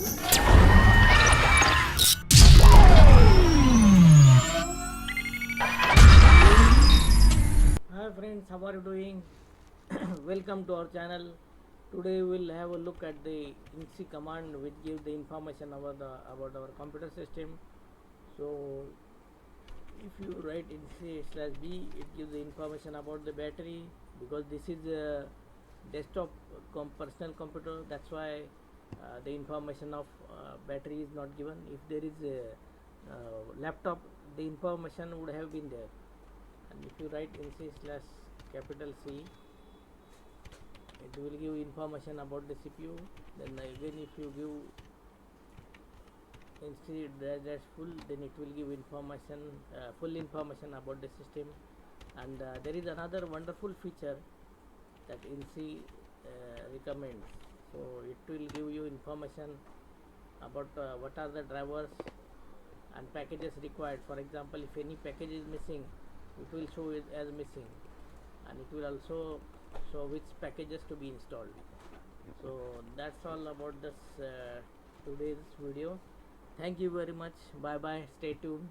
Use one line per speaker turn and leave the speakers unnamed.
Hi friends, how are you doing? Welcome to our channel. Today we will have a look at the Inxi command which gives the information about our computer system. So if you write Inxi/b, it gives the information about the battery, because this is a desktop personal computer. That's why the information of battery is not given. If there is a laptop, the information would have been there. And if you write Inxi/capital C, it will give information about the CPU. Then again, if you give Inxi dash full, then it will give information, full information about the system. And there is another wonderful feature that Inxi recommends. So it will give you information about what are the drivers and packages required. For example, if any package is missing, it will show it as missing, and it will also show which packages to be installed. So that's all about this today's video. Thank you very much. Bye bye, stay tuned.